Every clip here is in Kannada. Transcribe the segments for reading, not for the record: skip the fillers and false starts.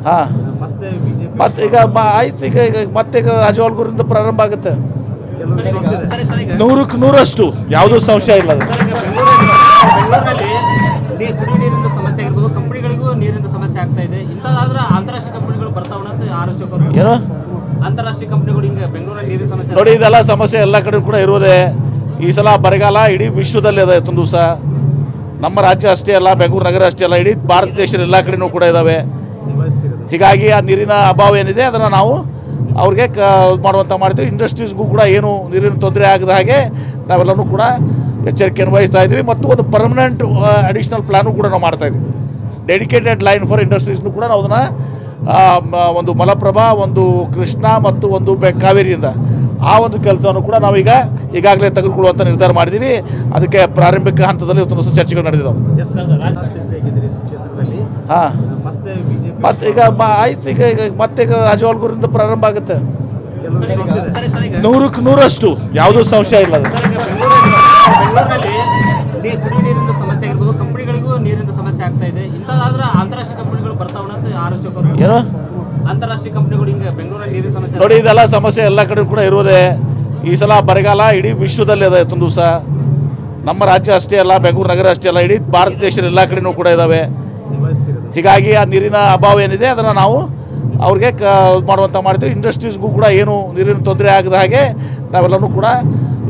ಹಾಂ ಮತ್ತೆ ಈಗ ಆಯ್ತು ಈಗ ಮತ್ತೆ ರಾಜವಾಲ್ಗೂರಿಂದ ಪ್ರಾರಂಭ ಆಗುತ್ತೆ. 100ಕ್ಕೆ 100% ಯಾವುದೂ ಸಂಶಯ ಇಲ್ಲ. ಕುಡಿಯುವ ನೀರಿನ ಸಮಸ್ಯೆ ಆಗಿರ್ಬೋದು, ಕಂಪನಿಗಳಿಗೂ ನೀರಿನ ಸಮಸ್ಯೆ ಆಗ್ತಾ ಇದೆ. ಇಂಥದ್ದಾದ್ರೆ ಅಂತಾರಾಷ್ಟ್ರೀಯ ಕಂಪನಿಗಳು ಬರ್ತಾವಣ ಅಂತ ಆರೋಚಕರು. ಏನು ಅಂತಾರಾಷ್ಟ್ರೀಯ ಕಂಪನಿಗಳು ಹಿಂಗೆ ಬೆಂಗಳೂರಲ್ಲಿ ನೀರಿನ ಸಮಸ್ಯೆ ನೋಡಿ, ಇದೆಲ್ಲ ಸಮಸ್ಯೆ ಎಲ್ಲ ಕಡೆ ಕೂಡ ಇರೋದೇ. ಈ ಸಲ ಬರಗಾಲ ಇಡೀ ವಿಶ್ವದಲ್ಲಿ ಇದೆ. ಒಂದು ದಿವಸ ನಮ್ಮ ರಾಜ್ಯ ಅಷ್ಟೇ ಅಲ್ಲ, ಬೆಂಗಳೂರು ನಗರ ಅಷ್ಟೇ ಅಲ್ಲ, ಇಡೀ ಭಾರತ ದೇಶದ ಎಲ್ಲ ಕಡೆನೂ ಕೂಡ ಇದ್ದಾವೆ. ಹೀಗಾಗಿ ಆ ನೀರಿನ ಅಭಾವ ಏನಿದೆ ಅದನ್ನು ನಾವು ಅವ್ರಿಗೆ ಮಾಡುವಂಥ ಮಾಡ್ತೀವಿ. ಇಂಡಸ್ಟ್ರೀಸ್ಗೂ ಕೂಡ ಏನು ನೀರಿನ ತೊಂದರೆ ಆಗದ ಹಾಗೆ ನಾವೆಲ್ಲನೂ ಕೂಡ ಎಚ್ಚರಿಕೆಯನ್ನು ವಹಿಸ್ತಾ ಇದ್ದೀವಿ. ಮತ್ತು ಒಂದು ಪರ್ಮನೆಂಟ್ ಅಡಿಷ್ನಲ್ ಪ್ಲಾನು ಕೂಡ ನಾವು ಮಾಡ್ತಾಯಿದ್ದೀವಿ. ಡೆಡಿಕೇಟೆಡ್ ಲೈನ್ ಫಾರ್ ಇಂಡಸ್ಟ್ರೀಸ್ನು ಕೂಡ ನಾವು ಅದನ್ನು ಒಂದು ಮಲಪ್ರಭಾ, ಒಂದು ಕೃಷ್ಣ ಮತ್ತು ಒಂದು ಕಾವೇರಿಯಿಂದ ಆ ಒಂದು ಕೆಲಸವನ್ನು ಕೂಡ ನಾವು ಈಗಾಗಲೇ ತೆಗೆದುಕೊಳ್ಳುವಂಥ ನಿರ್ಧಾರ ಮಾಡಿದ್ದೀವಿ. ಅದಕ್ಕೆ ಪ್ರಾರಂಭಿಕ ಹಂತದಲ್ಲಿ ಇವತ್ತು ಚರ್ಚೆಗಳು ನಡೆದಿದ್ದಾವೆ. ಹಾಂ ಮತ್ತೆ ಈಗ ಆಯ್ತು ಈಗ ಮತ್ತೆ ರಾಜವಾಲ್ಗೂರಿಂದ ಪ್ರಾರಂಭ ಆಗುತ್ತೆ. 100ಕ್ಕೆ 100% ಯಾವುದೂ ಸಂಶಯ ಇಲ್ಲ. ಬೆಂಗಳೂರಲ್ಲಿ ಕುಡಿಯುವ ನೀರಿನ ಸಮಸ್ಯೆ ಆಗಿರ್ಬೋದು, ಕಂಪನಿಗಳಿಗೂ ನೀರಿನ ಸಮಸ್ಯೆ ಆಗ್ತಾ ಇದೆ. ಇಂಥದ್ದಾದ್ರೆ ಅಂತಾರಾಷ್ಟ್ರೀಯ ಕಂಪನಿಗಳು ಬರ್ತಾವಣ ಅಂತ ಆರೋಚಕರು. ಏನು ಅಂತಾರಾಷ್ಟ್ರೀಯ ಕಂಪನಿಗಳು ಹಿಂಗೆ ಬೆಂಗಳೂರಲ್ಲಿ ನೀರಿನ ಸಮಸ್ಯೆ ನೋಡಿ, ಇದೆಲ್ಲ ಸಮಸ್ಯೆ ಎಲ್ಲ ಕಡೆ ಕೂಡ ಇರೋದೇ. ಈ ಸಲ ಬರಗಾಲ ಇಡೀ ವಿಶ್ವದಲ್ಲಿ ಇದೆ. ಒಂದು ದಿವಸ ನಮ್ಮ ರಾಜ್ಯ ಅಷ್ಟೇ ಅಲ್ಲ, ಬೆಂಗಳೂರು ನಗರ ಅಷ್ಟೇ ಅಲ್ಲ, ಇಡೀ ಭಾರತ ದೇಶದ ಎಲ್ಲ ಕಡೆನೂ ಕೂಡ ಇದ್ದಾವೆ. ಹೀಗಾಗಿ ಆ ನೀರಿನ ಅಭಾವ ಏನಿದೆ ಅದನ್ನು ನಾವು ಅವ್ರಿಗೆ ಮಾಡುವಂಥ ಮಾಡ್ತೀವಿ. ಇಂಡಸ್ಟ್ರೀಸ್ಗೂ ಕೂಡ ಏನು ನೀರಿನ ತೊಂದರೆ ಆಗದ ಹಾಗೆ ನಾವೆಲ್ಲನೂ ಕೂಡ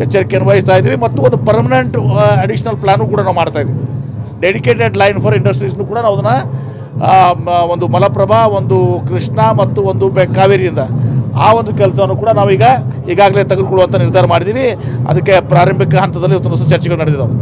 ಎಚ್ಚರಿಕೆಯನ್ನು ವಹಿಸ್ತಾ ಇದ್ದೀವಿ. ಮತ್ತು ಒಂದು ಪರ್ಮನೆಂಟ್ ಅಡಿಷ್ನಲ್ ಪ್ಲಾನು ಕೂಡ ನಾವು ಮಾಡ್ತಾಯಿದ್ದೀವಿ. ಡೆಡಿಕೇಟೆಡ್ ಲೈನ್ ಫಾರ್ ಇಂಡಸ್ಟ್ರೀಸ್ನು ಕೂಡ ನಾವು ಅದನ್ನು ಒಂದು ಮಲಪ್ರಭಾ, ಒಂದು ಕೃಷ್ಣ ಮತ್ತು ಒಂದು ಕಾವೇರಿಯಿಂದ ಆ ಒಂದು ಕೆಲಸವನ್ನು ಕೂಡ ನಾವು ಈಗಾಗಲೇ ತೆಗೆದುಕೊಳ್ಳುವಂಥ ನಿರ್ಧಾರ ಮಾಡಿದ್ದೀವಿ. ಅದಕ್ಕೆ ಪ್ರಾರಂಭಿಕ ಹಂತದಲ್ಲಿ ಇವತ್ತು ಚರ್ಚೆಗಳು ನಡೆದಿದ್ದಾವೆ.